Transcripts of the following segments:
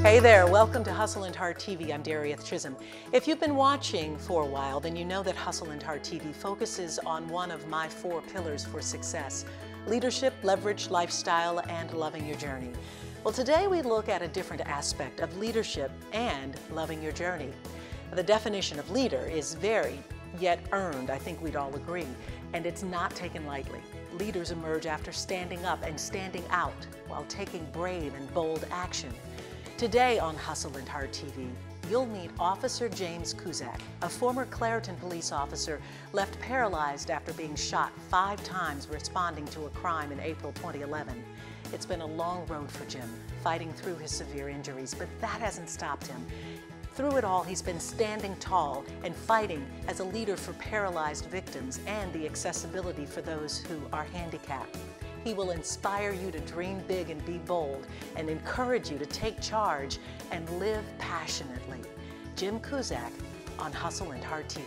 Hey there, welcome to Hustle and Heart TV. I'm Darieth Chisolm. If you've been watching for a while, then you know that Hustle and Heart TV focuses on one of my 4 pillars for success: leadership, leverage, lifestyle, and loving your journey. Well, today we look at a different aspect of leadership and loving your journey. The definition of leader is varied, yet earned, I think we'd all agree, and it's not taken lightly. Leaders emerge after standing up and standing out while taking brave and bold action. Today on Hustle and Heart TV, you'll meet Officer James Kuzak, a former Clairton Police officer left paralyzed after being shot 5 times responding to a crime in April 2011. It's been a long road for Jim, fighting through his severe injuries, but that hasn't stopped him. Through it all, he's been standing tall and fighting as a leader for paralyzed victims and the accessibility for those who are handicapped. He will inspire you to dream big and be bold, and encourage you to take charge and live passionately. Jim Kuzak on Hustle and Heart TV.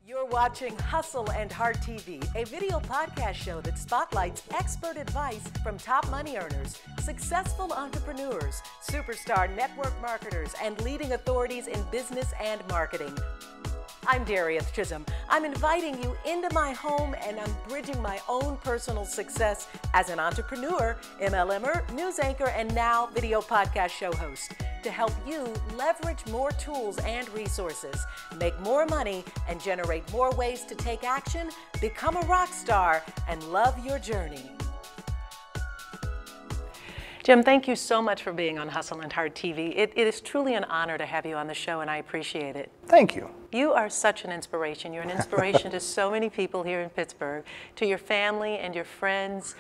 You're watching Hustle and Heart TV, a video podcast show that spotlights expert advice from top money earners, successful entrepreneurs, superstar network marketers, and leading authorities in business and marketing. I'm Darieth Chisolm. I'm inviting you into my home, and I'm bridging my own personal success as an entrepreneur, MLMer, news anchor, and now video podcast show host to help you leverage more tools and resources, make more money, and generate more ways to take action, become a rock star, and love your journey. Jim, thank you so much for being on Hustle and Heart TV. It is truly an honor to have you on the show, and I appreciate it. Thank you. You are such an inspiration. You're an inspiration to so many people here in Pittsburgh, to your family and your friends.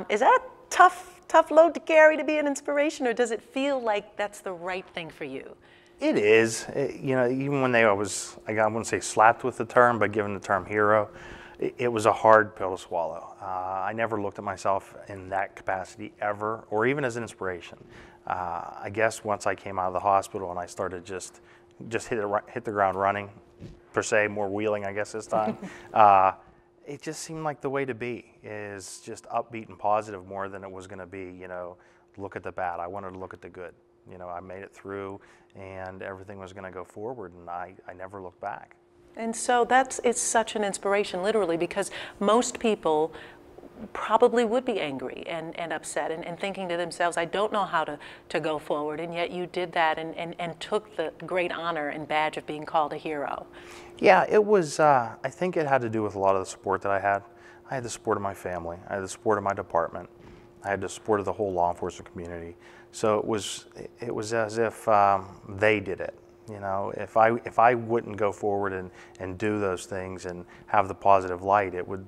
Is that a tough load to carry, to be an inspiration, or does it feel like that's the right thing for you? It is. You know, even when I wouldn't say slapped with the term, but given the term hero, it was a hard pill to swallow. I never looked at myself in that capacity ever, or even as an inspiration. I guess once I came out of the hospital and I started just hit the ground running, per se, more wheeling, I guess this time. It just seemed like the way to be, is just upbeat and positive more than it was going to be, you know, look at the bad. I wanted to look at the good. You know, I made it through, and everything was going to go forward, and I never looked back. And so it's such an inspiration, literally, because most people probably would be angry and upset and thinking to themselves, I don't know how to go forward, and yet you did that and took the great honor and badge of being called a hero. Yeah, it was, I think it had to do with a lot of the support that I had. I had the support of my family, I had the support of my department, I had the support of the whole law enforcement community. So it was as if they did it. You know, if I wouldn't go forward and do those things and have the positive light, it would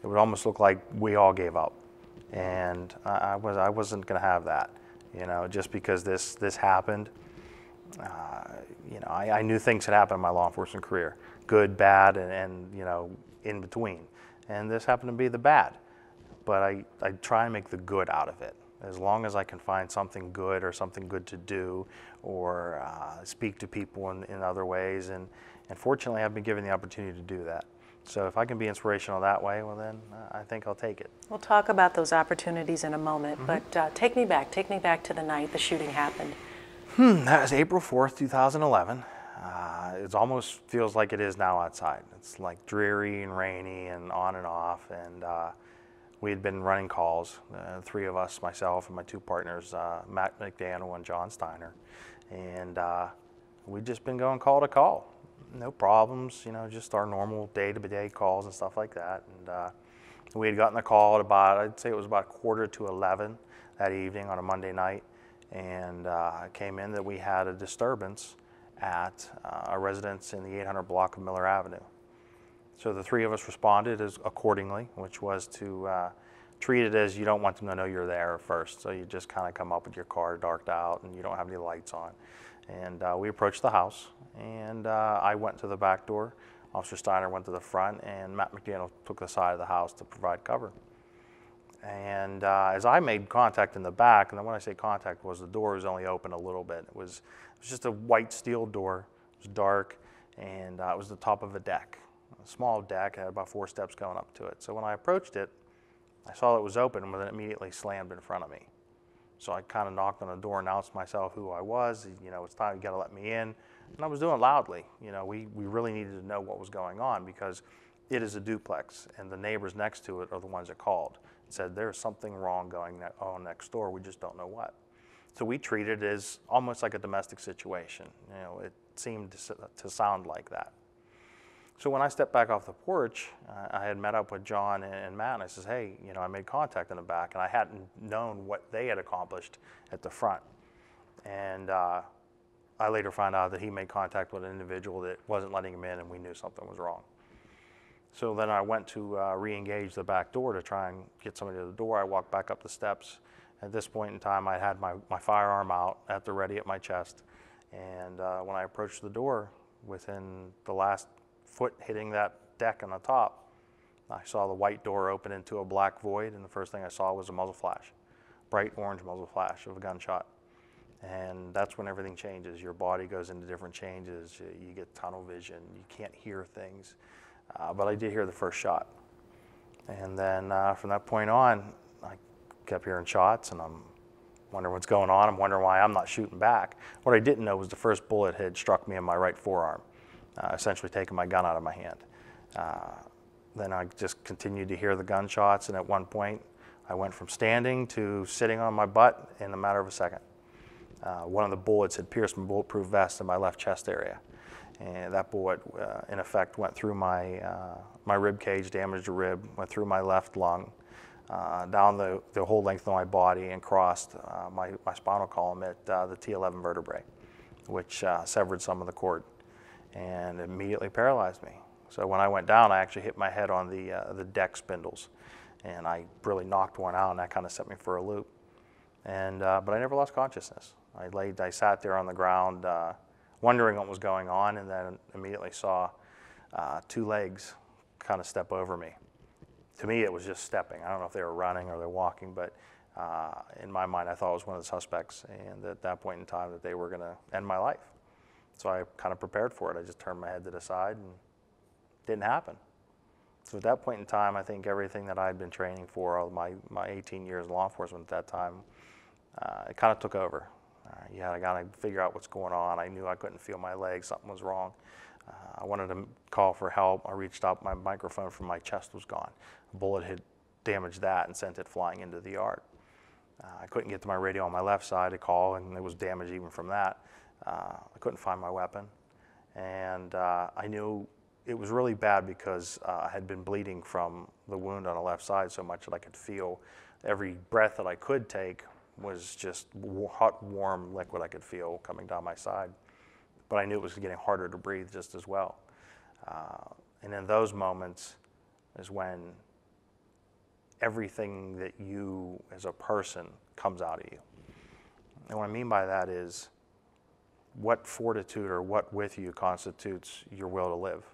almost look like we all gave up, and I wasn't going to have that. You know, just because this happened. You know, I knew things had happened in my law enforcement career, good, bad, and you know, in between, and this happened to be the bad. But I try and make the good out of it. As long as I can find something good or something good to do, or speak to people in other ways, and fortunately I've been given the opportunity to do that. So if I can be inspirational that way, well then I think I'll take it. We'll talk about those opportunities in a moment, but take me back to the night the shooting happened. That was April 4th, 2011. It almost feels like it is now outside. It's like dreary and rainy and on and off, and we had been running calls, 3 of us, myself and my 2 partners, Matt McDaniel and John Steiner, and we'd just been going call to call. No problems, you know, just our normal day-to-day calls and stuff like that. And we had gotten the call at about, I'd say it was about 10:45 that evening on a Monday night, and it came in that we had a disturbance at a residence in the 800 block of Miller Avenue. So the 3 of us responded accordingly, which was to treat it as you don't want them to know you're there first. So you just kind of come up with your car darked out and you don't have any lights on. And we approached the house, and I went to the back door. Officer Steiner went to the front, and Matt McDaniel took the side of the house to provide cover. And as I made contact in the back, and then when I say contact was the door was only open a little bit. It was just a white steel door. It was dark, and it was the top of a deck. A small deck, had about 4 steps going up to it. So when I approached it, I saw it was open, and it immediately slammed in front of me. So I kind of knocked on the door, announced myself who I was. You know, it's time, you got to let me in. And I was doing it loudly. You know, we really needed to know what was going on because it is a duplex, and the neighbors next to it are the ones that called and said there's something wrong going on next door. We just don't know what. So we treated it as almost like a domestic situation. You know, it seemed to sound like that. So when I stepped back off the porch, I had met up with John and Matt, and I says, hey, you know, I made contact in the back, and I hadn't known what they had accomplished at the front. And I later found out that he made contact with an individual that wasn't letting him in, and we knew something was wrong. So then I went to re-engage the back door to try and get somebody to the door. I walked back up the steps. At this point in time, I had my firearm out at the ready at my chest. And when I approached the door, within the last foot hitting that deck on the top, I saw the white door open into a black void, and the first thing I saw was a muzzle flash, bright orange muzzle flash of a gunshot. And that's when everything changes. Your body goes into different changes. You get tunnel vision. You can't hear things. But I did hear the first shot. And then from that point on, I kept hearing shots, and I'm wondering what's going on. I'm wondering why I'm not shooting back. What I didn't know was the first bullet had struck me in my right forearm, essentially taking my gun out of my hand. Then I just continued to hear the gunshots, and at one point, I went from standing to sitting on my butt in a matter of a second. One of the bullets had pierced my bulletproof vest in my left chest area. And that bullet, in effect, went through my rib cage, damaged a rib, went through my left lung, down the whole length of my body, and crossed my spinal column at the T11 vertebrae, which severed some of the cord and immediately paralyzed me. So when I went down, I actually hit my head on the deck spindles, and I really knocked one out, and that kind of set me for a loop. And but I never lost consciousness. I sat there on the ground, wondering what was going on, and then immediately saw two legs kind of step over me. To me, it was just stepping. I don't know if they were running or they're walking, but in my mind, I thought it was one of the suspects, and at that point in time that they were going to end my life. So I kind of prepared for it. I just turned my head to the side, and it didn't happen. So at that point in time, I think everything that I'd been training for, all my 18 years in law enforcement at that time, it kind of took over. I got to figure out what's going on. I knew I couldn't feel my legs. Something was wrong. I wanted to call for help. I reached up. My microphone from my chest was gone. A bullet had damaged that and sent it flying into the yard. I couldn't get to my radio on my left side to call, and it was damaged even from that. I couldn't find my weapon. And I knew it was really bad because I had been bleeding from the wound on the left side so much that I could feel every breath that I could take was just hot, warm liquid I could feel coming down my side. But I knew it was getting harder to breathe just as well. And in those moments is when everything that you as a person comes out of you. And what I mean by that is what fortitude or what with you constitutes your will to live.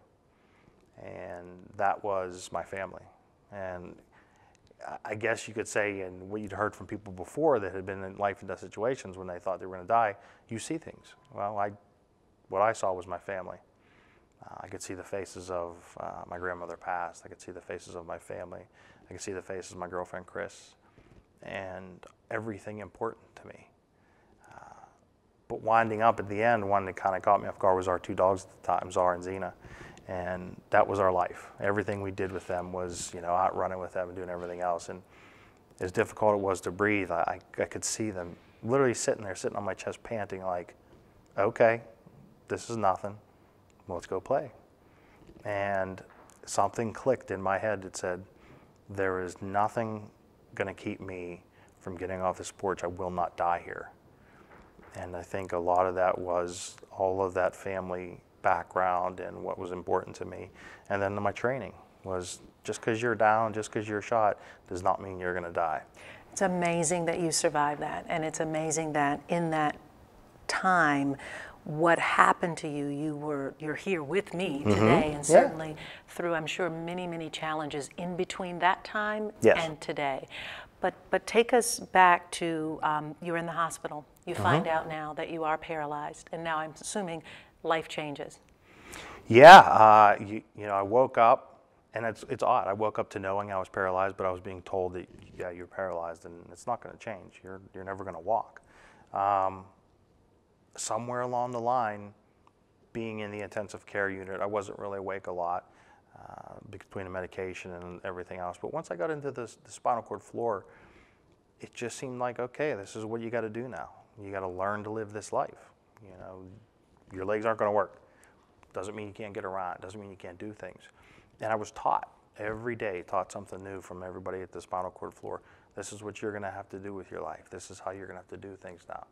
And that was my family. And I guess you could say, and what you'd heard from people before that had been in life and death situations when they thought they were going to die, you see things. Well, what I saw was my family. I could see the faces of my grandmother passed. I could see the faces of my family. I could see the faces of my girlfriend, Chris, and everything important to me. But winding up at the end, one that kind of caught me off guard was our two dogs at the time, Zara and Xena. And that was our life. Everything we did with them was, out running with them and doing everything else. And as difficult it was to breathe, I could see them literally sitting on my chest, panting like, okay, this is nothing. Let's go play. And something clicked in my head that said, there is nothing going to keep me from getting off this porch. I will not die here. And I think a lot of that was all of that family background and what was important to me. And then my training was just because you're down, just because you're shot, does not mean you're going to die. It's amazing that you survived that. And it's amazing that in that time, what happened to you, you're here with me today, and certainly through, I'm sure, many, many challenges in between that time and today. But take us back to, you're in the hospital. You find out now that you are paralyzed, and now I'm assuming life changes. Yeah, I woke up And it's odd. I woke up to knowing I was paralyzed, but I was being told that, yeah, you're paralyzed and it's not going to change. You're never going to walk. Somewhere along the line, being in the intensive care unit, I wasn't really awake a lot between the medication and everything else. But once I got into the spinal cord floor, it just seemed like, okay, this is what you got to do now. You got to learn to live this life. You know, your legs aren't going to work. Doesn't mean you can't get around. Doesn't mean you can't do things. And I was taught every day, taught something new from everybody at the spinal cord floor. This is what you're going to have to do with your life. This is how you're going to have to do things now.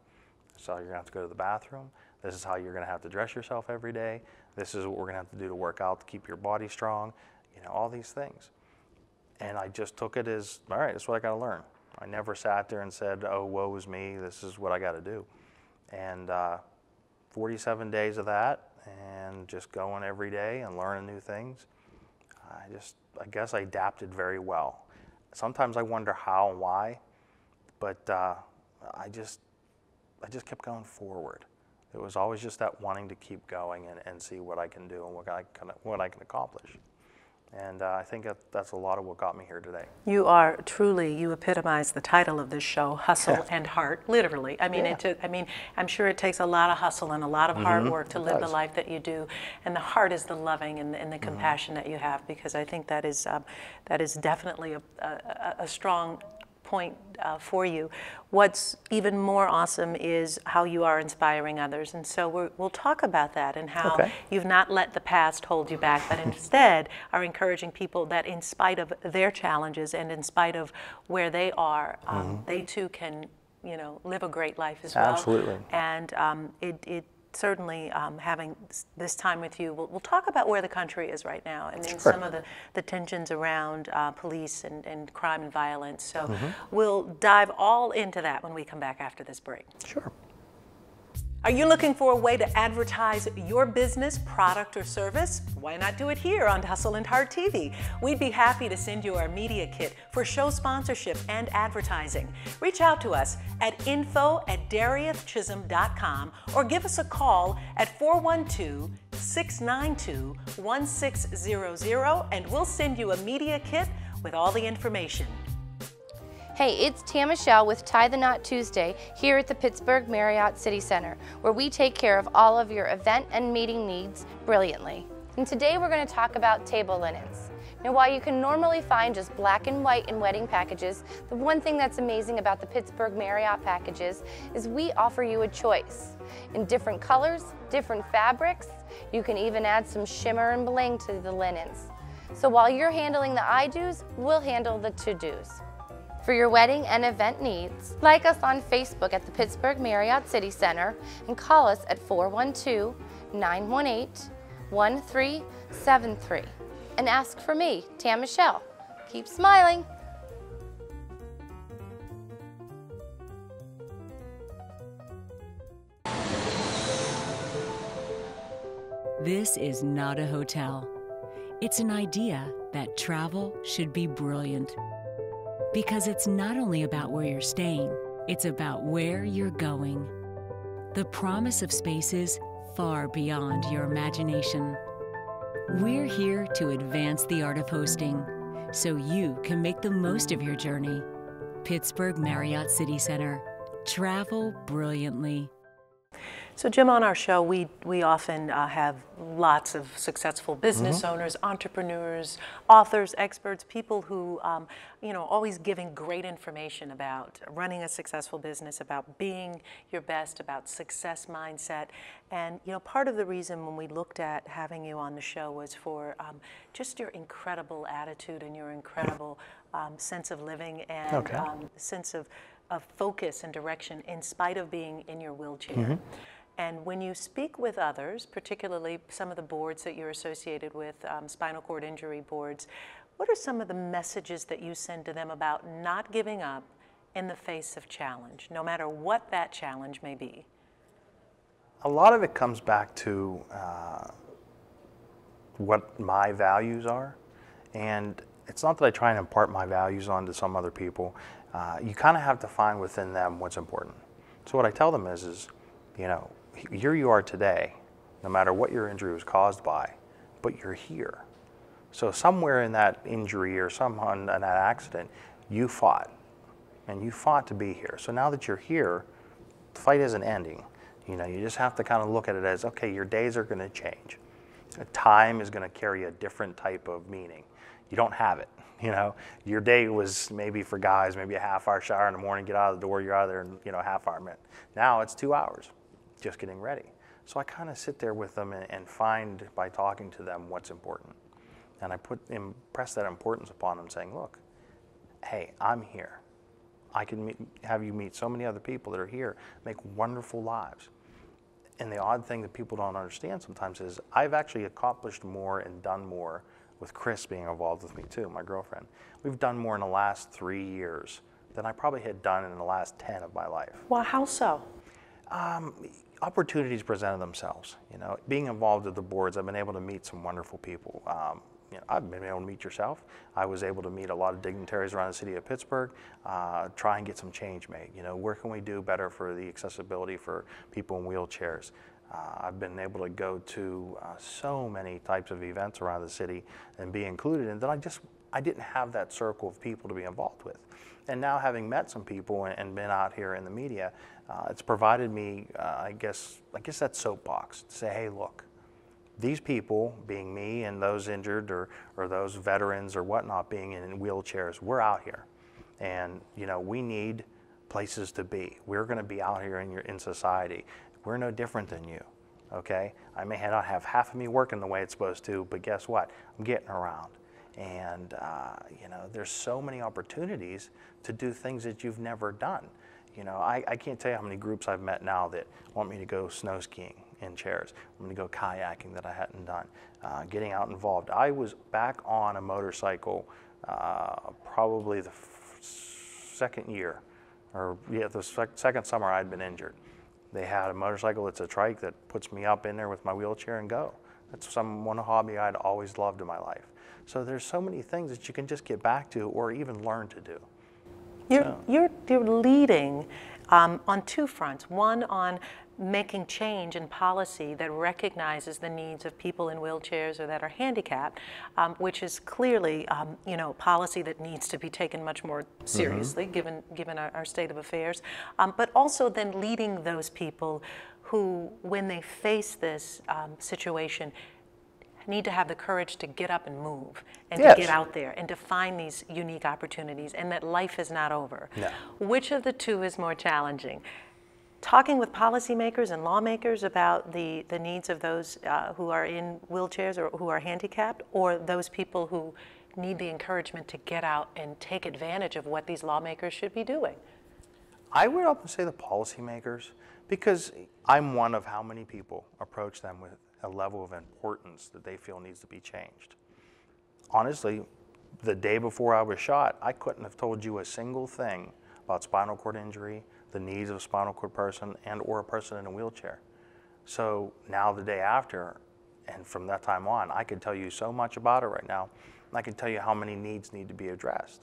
So you're going to have to go to the bathroom. This is how you're going to have to dress yourself every day. This is what we're going to have to do to work out to keep your body strong. You know, all these things. And I just took it as, all right, that's what I got to learn. I never sat there and said, oh, woe is me, this is what I got to do. And 47 days of that, and just going every day and learning new things. I guess I adapted very well. Sometimes I wonder how and why, but I just kept going forward. It was always just that wanting to keep going and see what I can do and what I can accomplish. And I think that's a lot of what got me here today. You are truly, you epitomize the title of this show, Hustle and Heart, literally. I mean, yeah. I'm sure it takes a lot of hustle and a lot of hard work to live the life that you do. And the heart is the loving and the compassion that you have, because I think that is definitely a strong point for you. What's even more awesome is how you are inspiring others, and so we'll talk about that and how you've not let the past hold you back, but instead are encouraging people that in spite of their challenges and in spite of where they are, they too can, you know, live a great life as well. Absolutely. And it certainly having this time with you, we'll talk about where the country is right now and then some of the tensions around police and crime and violence. So we'll dive all into that when we come back after this break. Sure. Are you looking for a way to advertise your business, product, or service? Why not do it here on Hustle and Heart TV? We'd be happy to send you our media kit for show sponsorship and advertising. Reach out to us at info@dariethchisholm.com or give us a call at 412-692-1600 and we'll send you a media kit with all the information. Hey, it's Tam Michelle with Tie the Knot Tuesday here at the Pittsburgh Marriott City Center, where we take care of all of your event and meeting needs brilliantly. And today we're going to talk about table linens. Now, while you can normally find just black and white in wedding packages, the one thing that's amazing about the Pittsburgh Marriott packages is we offer you a choice in different colors, different fabrics. You can even add some shimmer and bling to the linens. So while you're handling the I-dos, we'll handle the to-dos. For your wedding and event needs, like us on Facebook at the Pittsburgh Marriott City Center and call us at 412-918-1373 and ask for me, Tam Michelle. Keep smiling. This is not a hotel. It's an idea that travel should be brilliant. Because it's not only about where you're staying, it's about where you're going. The promise of spaces far beyond your imagination. We're here to advance the art of hosting, so you can make the most of your journey. Pittsburgh Marriott City Center. Travel brilliantly. So Jim, on our show, we often have lots of successful business owners, entrepreneurs, authors, experts, people who, always giving great information about running a successful business, about being your best, about success mindset. And, part of the reason when we looked at having you on the show was for just your incredible attitude and your incredible sense of living and sense of focus and direction in spite of being in your wheelchair. And when you speak with others, particularly some of the boards that you're associated with, spinal cord injury boards, what are some of the messages that you send to them about not giving up in the face of challenge, no matter what that challenge may be? A lot of it comes back to what my values are. And it's not that I try and impart my values onto some other people. You kind of have to find within them what's important. So what I tell them is here you are today, no matter what your injury was caused by, but you're here. So somewhere in that injury or somehow in that accident, you fought, and you fought to be here. So now that you're here, the fight isn't ending. You know, you just have to kind of look at it as, okay, your days are going to change. Time is going to carry a different type of meaning. You don't have it. You know, your day was maybe for guys, maybe a half-hour shower in the morning, get out of the door, you're out of there in, you know, a half-hour minute. Now it's 2 hours just getting ready. So I kind of sit there with them and find by talking to them what's important. And I impress that importance upon them, saying, look, hey, I'm here. I can have you meet so many other people that are here, make wonderful lives. And the odd thing that people don't understand sometimes is I've actually accomplished more and done more with Chris being involved with me too, my girlfriend. We've done more in the last 3 years than I probably had done in the last 10 of my life. Well, how so? Opportunities presented themselves. You know, being involved with the boards, I've been able to meet some wonderful people. You know, I've been able to meet yourself. I was able to meet a lot of dignitaries around the city of Pittsburgh, try and get some change made. You know, where can we do better for the accessibility for people in wheelchairs? I've been able to go to so many types of events around the city and be included in that I didn't have that circle of people to be involved with. And now having met some people and been out here in the media, it's provided me, I guess that soapbox to say, hey, look, these people, being me and those injured or those veterans or whatnot being in wheelchairs, we're out here. And, you know, we need places to be. We're going to be out here in society. We're no different than you, okay? I may not have half of me working the way it's supposed to, but guess what? I'm getting around. And, you know, there's so many opportunities to do things that you've never done. You know, I can't tell you how many groups I've met now that want me to go snow skiing in chairs. I'm going to go kayaking that I hadn't done, getting out involved. I was back on a motorcycle probably the second year, or yeah, the second summer I'd been injured. They had a motorcycle that's a trike that puts me up in there with my wheelchair and go. That's one hobby I'd always loved in my life. So there's so many things that you can just get back to or even learn to do. You're leading on two fronts. One on making change in policy that recognizes the needs of people in wheelchairs or that are handicapped, which is clearly, you know, policy that needs to be taken much more seriously, given our state of affairs. But also then leading those people who, when they face this situation, need to have the courage to get up and move and to get out there and to find these unique opportunities, and that life is not over. No. Which of the two is more challenging? Talking with policymakers and lawmakers about the needs of those who are in wheelchairs or who are handicapped, or those people who need the encouragement to get out and take advantage of what these lawmakers should be doing? I would often say the policymakers, because I'm one of how many people approach them with a level of importance that they feel needs to be changed. Honestly, the day before I was shot, I couldn't have told you a single thing about spinal cord injury, the needs of a spinal cord person and or a person in a wheelchair. So now the day after, and from that time on, I could tell you so much about it right now. I can tell you how many needs need to be addressed.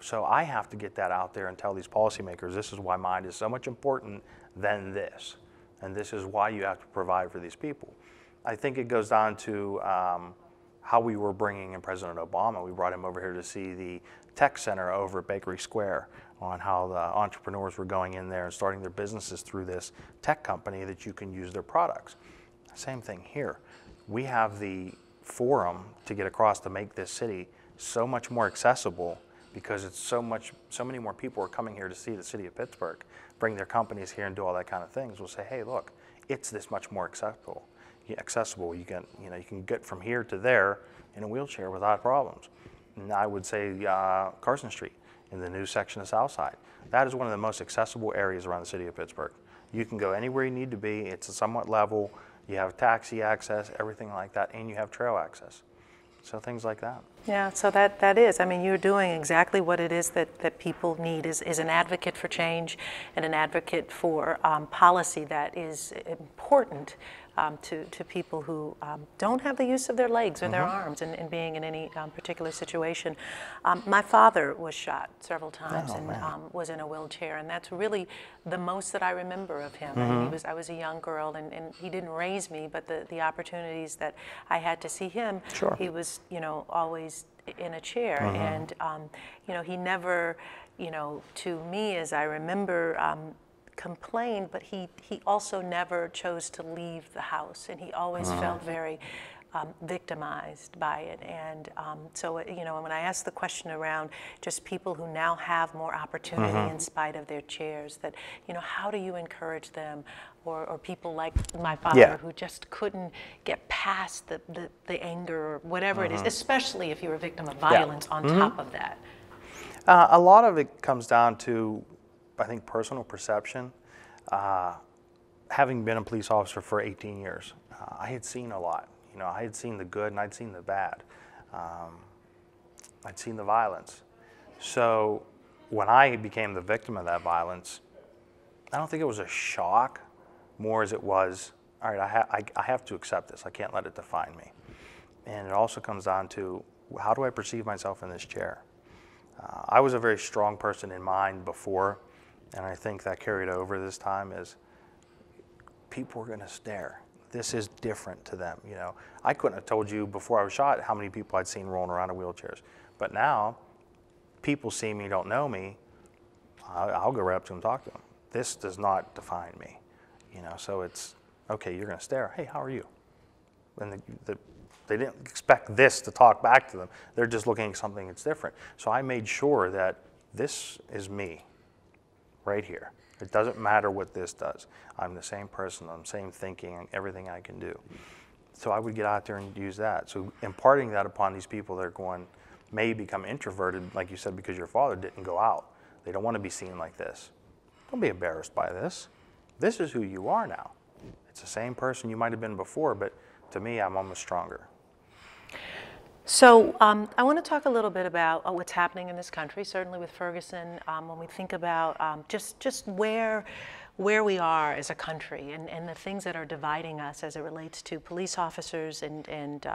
So I have to get that out there and tell these policymakers, this is why mine is so much important than this. And this is why you have to provide for these people. I think it goes down to how we were bringing in President Obama. We brought him over here to see the tech center over at Bakery Square, on how the entrepreneurs were going in there and starting their businesses through this tech company that you can use their products. Same thing here. We have the forum to get across to make this city so much more accessible, because it's so many more people are coming here to see the city of Pittsburgh, bring their companies here and do all that kind of things. We'll say, hey, look, it's this much more accessible. You can get from here to there in a wheelchair without problems. And I would say Carson Street in the new section of Southside. That is one of the most accessible areas around the city of Pittsburgh. You can go anywhere you need to be. It's a somewhat level. You have taxi access, everything like that, and you have trail access. So things like that. Yeah, so that is, I mean, you're doing exactly what it is that people need, is an advocate for change and an advocate for policy that is important to people who don't have the use of their legs or their arms in being in any particular situation. My father was shot several times and was in a wheelchair, and that's really the most that I remember of him. I mean, I was a young girl, and he didn't raise me, but the opportunities that I had to see him, he was, you know, always in a chair, and you know, he never, you know, to me, as I remember, complained, but he also never chose to leave the house, and he always felt very victimized by it. And so, you know, when I asked the question around just people who now have more opportunity in spite of their chairs, that, you know, how do you encourage them, or people like my father who just couldn't get past the anger or whatever it is, especially if you're a victim of violence on top of that? A lot of it comes down to, I think, personal perception. Having been a police officer for 18 years, I had seen a lot. You know, I had seen the good and I'd seen the bad. I'd seen the violence. So when I became the victim of that violence, I don't think it was a shock, more as it was, all right, I have to accept this. I can't let it define me. And it also comes down to, how do I perceive myself in this chair? I was a very strong person in mind before, and I think that carried over this time. Is people were going to stare. This is different to them. You know, I couldn't have told you before I was shot how many people I'd seen rolling around in wheelchairs. But now, people see me, don't know me, I'll go right up to them and talk to them. This does not define me. You know, so it's, okay, you're going to stare. Hey, how are you? And they didn't expect this to talk back to them. They're just looking at something that's different. So I made sure that this is me right here. It doesn't matter what this does. I'm the same person, I'm the same thinking, everything I can do. So I would get out there and use that. So imparting that upon these people that are going, may become introverted, like you said, because your father didn't go out. They don't want to be seen like this. Don't be embarrassed by this. This is who you are now. It's the same person you might have been before, but to me, I'm almost stronger. So I want to talk a little bit about what's happening in this country, certainly with Ferguson, when we think about just where we are as a country and the things that are dividing us as it relates to police officers and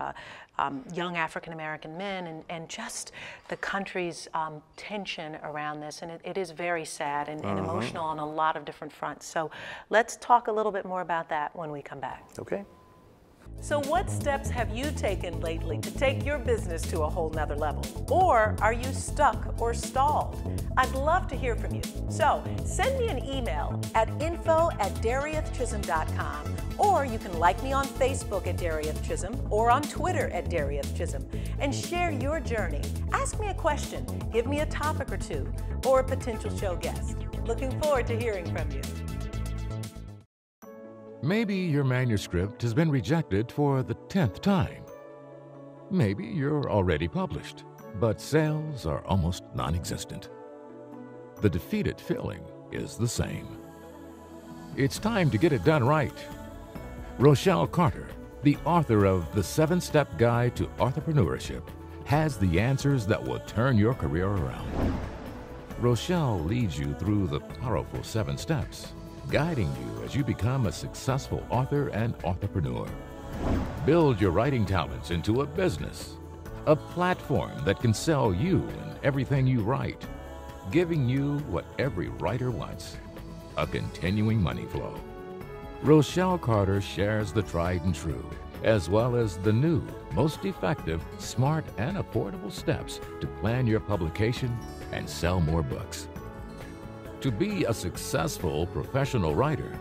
young African-American men and just the country's tension around this. And it is very sad and emotional on a lot of different fronts. So let's talk a little bit more about that when we come back. Okay. So what steps have you taken lately to take your business to a whole nother level? Or are you stuck or stalled? I'd love to hear from you. So send me an email at info@dariethchisholm.com, or you can like me on Facebook at Darieth Chisholm or on Twitter at Darieth Chisholm and share your journey. Ask me a question, give me a topic or two, or a potential show guest. Looking forward to hearing from you. Maybe your manuscript has been rejected for the 10th time. Maybe you're already published, but sales are almost non-existent. The defeated feeling is the same. It's time to get it done right. Rochelle Carter, the author of The 7-Step Guide to Entrepreneurship, has the answers that will turn your career around. Rochelle leads you through the powerful 7 steps, guiding you as you become a successful author and entrepreneur. Build your writing talents into a business, a platform that can sell you and everything you write, giving you what every writer wants, a continuing money flow. Rochelle Carter shares the tried and true, as well as the new, most effective, smart, and affordable steps to plan your publication and sell more books. To be a successful professional writer,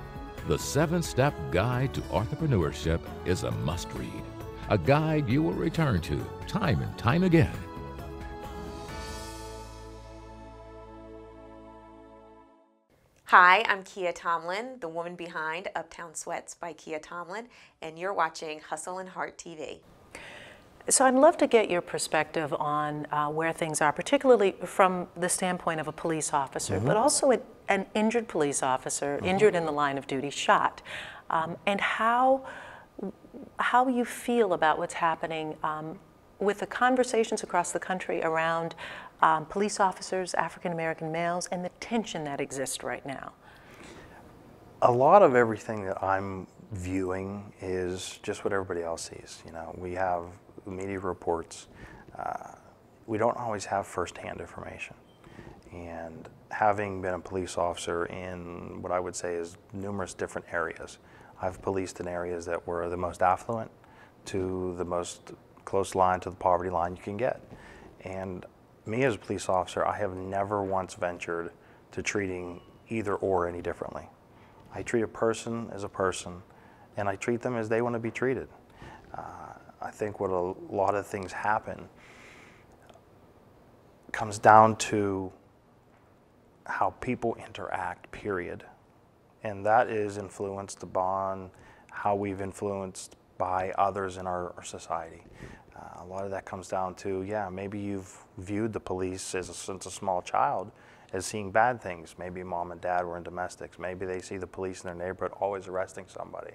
the 7-Step Guide to Entrepreneurship is a must-read, a guide you will return to time and time again. Hi, I'm Kia Tomlin, the woman behind Uptown Sweats by Kia Tomlin, and you're watching Hustle and Heart TV. So I'd love to get your perspective on where things are, particularly from the standpoint of a police officer, but also an injured police officer, injured in the line of duty, shot, and how you feel about what's happening with the conversations across the country around police officers, African American males, and the tension that exists right now? A lot of everything that I'm viewing is just what everybody else sees. You know, we have media reports. We don't always have firsthand information. And having been a police officer in what I would say is numerous different areas, I've policed in areas that were the most affluent to the most close line to the poverty line you can get. And me as a police officer, I have never once ventured to treating either or any differently. I treat a person as a person, and I treat them as they want to be treated. I think what a lot of things happen comes down to how people interact, period. And that is influenced upon how we've influenced by others in our society. A lot of that comes down to, yeah, maybe you've viewed the police as since a small child as seeing bad things. Maybe mom and dad were in domestics. Maybe they see the police in their neighborhood always arresting somebody.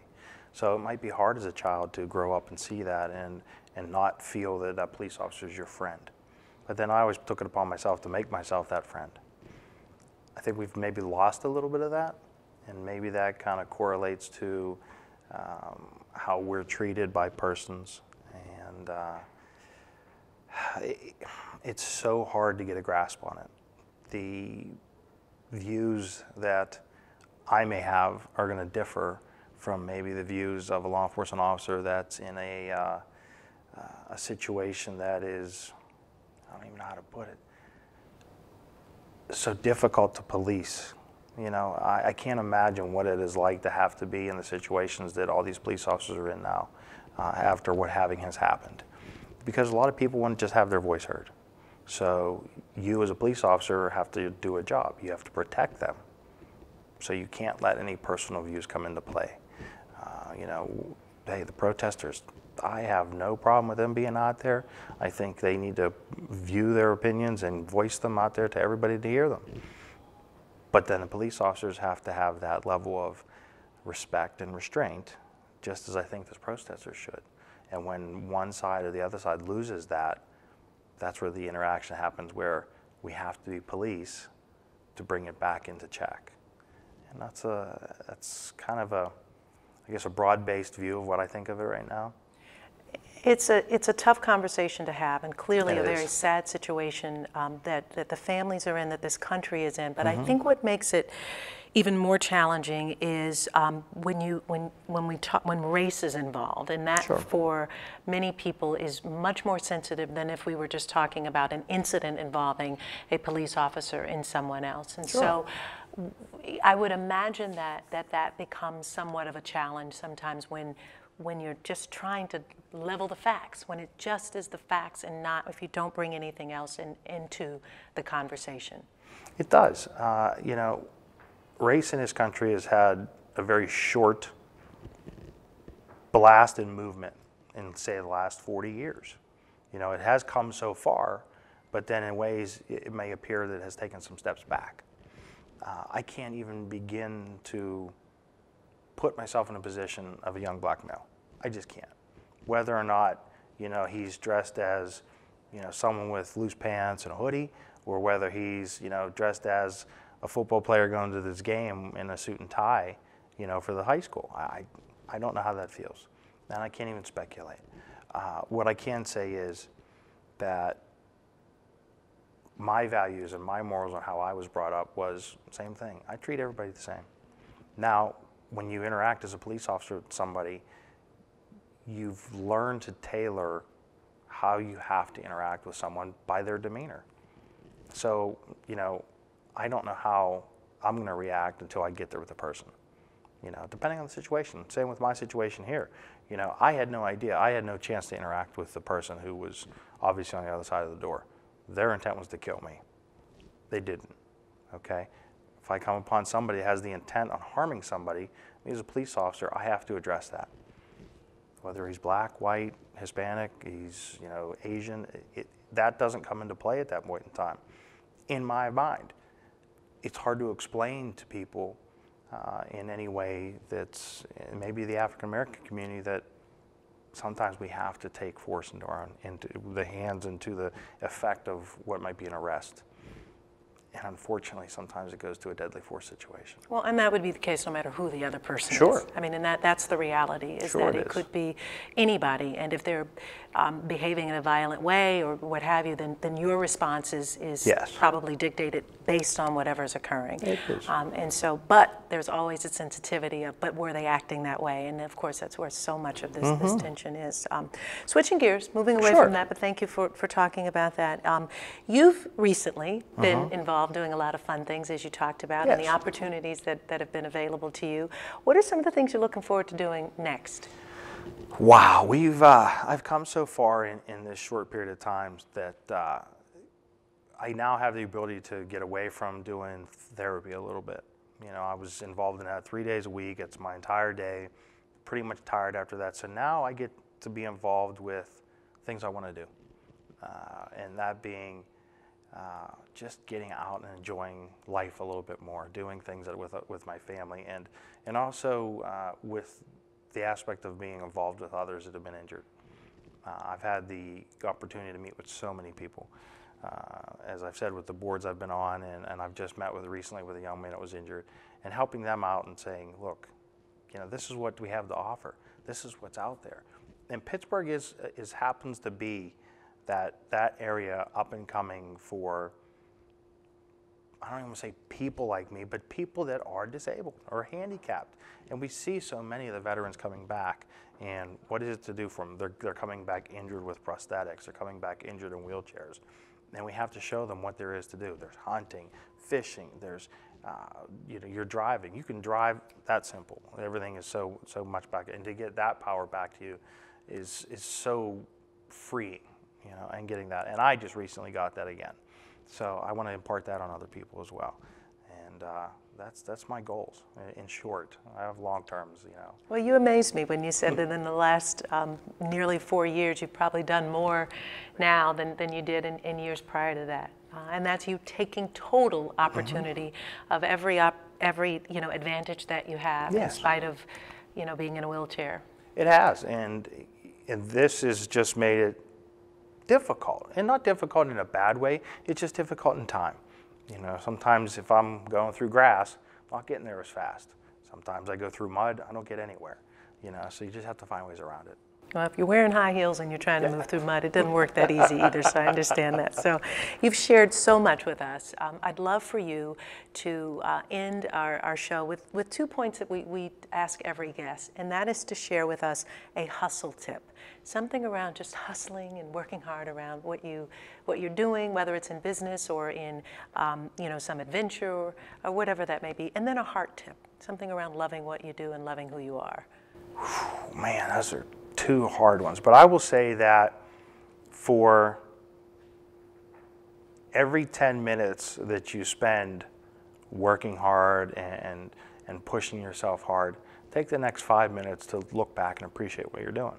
So it might be hard as a child to grow up and see that and not feel that that police officer is your friend. But then I always took it upon myself to make myself that friend. I think we've maybe lost a little bit of that, and maybe that kind of correlates to how we're treated by persons. And it's so hard to get a grasp on it. The views that I may have are going to differ from maybe the views of a law enforcement officer that's in a situation that is, I don't even know how to put it, so difficult to police. You know, I can't imagine what it is like to have to be in the situations that all these police officers are in now after what having has happened. Because a lot of people want to just have their voice heard. So you as a police officer have to do a job. You have to protect them. So you can't let any personal views come into play. You know, hey, the protesters, I have no problem with them being out there. I think they need to view their opinions and voice them out there to everybody to hear them. But then the police officers have to have that level of respect and restraint, just as I think the protesters should. And when one side or the other side loses that, that's where the interaction happens, where we have to be police to bring it back into check. And that's kind of a, I guess, a broad-based view of what I think of it right now. It's a tough conversation to have, and clearly It a very is. sad situation that the families are in, that this country is in. But I think what makes it even more challenging is when race is involved, and that for many people is much more sensitive than if we were just talking about an incident involving a police officer and someone else. And so I would imagine that becomes somewhat of a challenge sometimes when you're just trying to level the facts, when it just is the facts and not if you don't bring anything else into the conversation. It does. You know, race in this country has had a very short blast in movement in, say, the last 40 years. You know, it has come so far, but then in ways it may appear that it has taken some steps back. I can't even begin to put myself in a position of a young black male. I just can't. Whether or not, you know, he's dressed as, you know, someone with loose pants and a hoodie, or whether he's, you know, dressed as a football player going to this game in a suit and tie, you know, for the high school. I don't know how that feels, and I can't even speculate. What I can say is that my values and my morals on how I was brought up was the same thing. I treat everybody the same. Now, when you interact as a police officer with somebody, you've learned to tailor how you have to interact with someone by their demeanor. So, you know, I don't know how I'm going to react until I get there with the person. You know, depending on the situation. Same with my situation here. You know, I had no idea. I had no chance to interact with the person who was obviously on the other side of the door. Their intent was to kill me. They didn't, okay? If I come upon somebody that has the intent on harming somebody, me as a police officer, I have to address that. Whether he's black, white, Hispanic, he's, you know, Asian, that doesn't come into play at that point in time. In my mind, it's hard to explain to people in any way that's maybe the African American community that sometimes we have to take force into the hands, into the effect of what might be an arrest. And unfortunately, sometimes it goes to a deadly force situation. Well, and that would be the case no matter who the other person Sure. is. I mean, and that's the reality, is Sure that it it is. could be anybody. And if they're behaving in a violent way or what have you, then your response is Yes. probably dictated based on whatever's occurring. It is. And so, but there's always a sensitivity of, but were they acting that way? And of course, that's where so much of this tension is. Switching gears, moving away Sure. from that, but thank you for talking about that. You've recently been involved doing a lot of fun things, as you talked about, and the Yes. opportunities that have been available to you. What are some of the things you're looking forward to doing next? Wow, I've come so far in this short period of time that I now have the ability to get away from doing therapy a little bit. You know, I was involved in that 3 days a week. It's my entire day, pretty much tired after that. So now I get to be involved with things I want to do, and that being just getting out and enjoying life a little bit more, doing things that with my family, and also with the aspect of being involved with others that have been injured. I've had the opportunity to meet with so many people. As I've said, with the boards I've been on, and I've just met recently with a young man that was injured, and helping them out and saying, look, you know, this is what we have to offer. This is what's out there. And Pittsburgh happens to be that area up and coming for, I don't even want to say people like me, but people that are disabled or handicapped. And we see so many of the veterans coming back, and what is it to do for them? They're coming back injured with prosthetics. They're coming back injured in wheelchairs. And we have to show them what there is to do. There's hunting, fishing, there's, you know, you're driving. You can drive, that simple. Everything is so much back. And to get that power back to you is so freeing, you know, and getting that. And I just recently got that again. So I want to impart that on other people as well. And that's my goals, in short. I have long terms, you know. Well, you amazed me when you said that in the last nearly 4 years, you've probably done more now than you did in years prior to that. And that's you taking total opportunity of every you know, advantage that you have, in spite of, you know, being in a wheelchair. It has, and this has just made it difficult, and not difficult in a bad way. It's just difficult in time. You know, sometimes if I'm going through grass, I'm not getting there as fast. Sometimes I go through mud, I don't get anywhere. You know, so you just have to find ways around it. Well, if you're wearing high heels and you're trying to move through mud, it doesn't work that easy either, so I understand that. So you've shared so much with us. I'd love for you to end our show with 2 points that we ask every guest, and that is to share with us a hustle tip. Something around just hustling and working hard around what you're doing, whether it's in business or in you know, some adventure or whatever that may be. And then a heart tip, something around loving what you do and loving who you are. Whew, man, those are 2 hard ones. But I will say that for every 10 minutes that you spend working hard and pushing yourself hard, take the next 5 minutes to look back and appreciate what you're doing.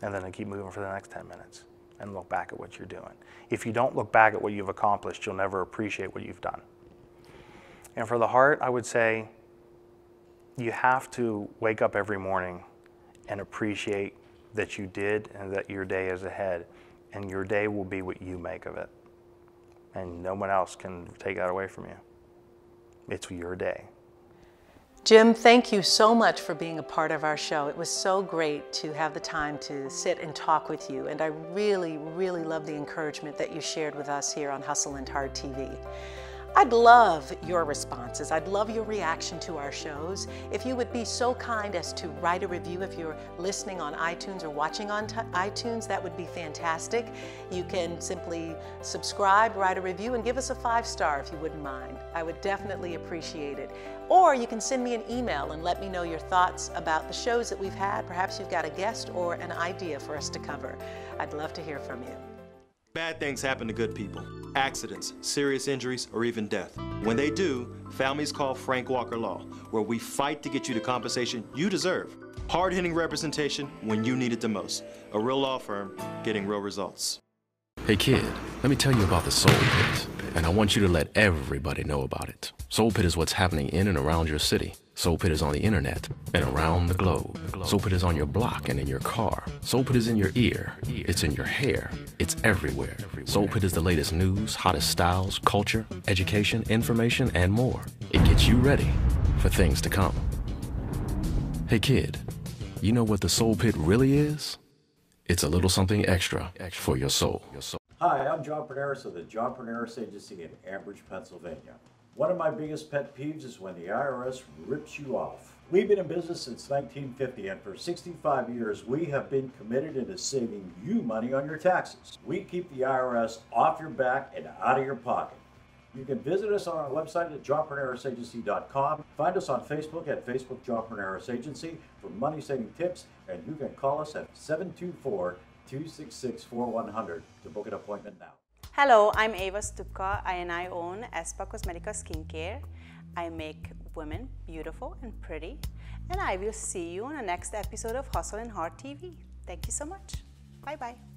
And then keep moving for the next 10 minutes and look back at what you're doing. If you don't look back at what you've accomplished, you'll never appreciate what you've done. And for the heart, I would say you have to wake up every morning and appreciate that you did and that your day is ahead. And your day will be what you make of it. And no one else can take that away from you. It's your day. Jim, thank you so much for being a part of our show. It was so great to have the time to sit and talk with you, and I really, really love the encouragement that you shared with us here on Hustle and Hard TV. I'd love your responses. I'd love your reaction to our shows. If you would be so kind as to write a review if you're listening on iTunes or watching on iTunes, that would be fantastic. You can simply subscribe, write a review, and give us a 5-star if you wouldn't mind. I would definitely appreciate it. Or you can send me an email and let me know your thoughts about the shows that we've had. Perhaps you've got a guest or an idea for us to cover. I'd love to hear from you. Bad things happen to good people. Accidents, serious injuries, or even death. When they do, families call Frank Walker Law, where we fight to get you the compensation you deserve. Hard-hitting representation when you need it the most. A real law firm getting real results. Hey kid, let me tell you about the Soul Pit. and I want you to let everybody know about it. Soul Pit is what's happening in and around your city. Soul Pit is on the internet and around the globe. Soul Pit is on your block and in your car. Soul Pit is in your ear. It's in your hair. It's everywhere. Soul Pit is the latest news, hottest styles, culture, education, information, and more. It gets you ready for things to come. Hey kid, you know what the Soul Pit really is? It's a little something extra for your soul. Hi, I'm John Perneris of the John Perneris Agency in Ambridge, Pennsylvania. One of my biggest pet peeves is when the IRS rips you off. We've been in business since 1950, and for 65 years, we have been committed into saving you money on your taxes. We keep the IRS off your back and out of your pocket. You can visit us on our website at johnpernerisagency.com. Find us on Facebook at Facebook John Perneris Agency for money-saving tips, and you can call us at 724-266-4100 to book an appointment now. Hello, I'm Eva Stupka, and I own Espa Cosmetica Skincare. I make women beautiful and pretty, and I will see you on the next episode of Hustle and Heart TV. Thank you so much. Bye-bye.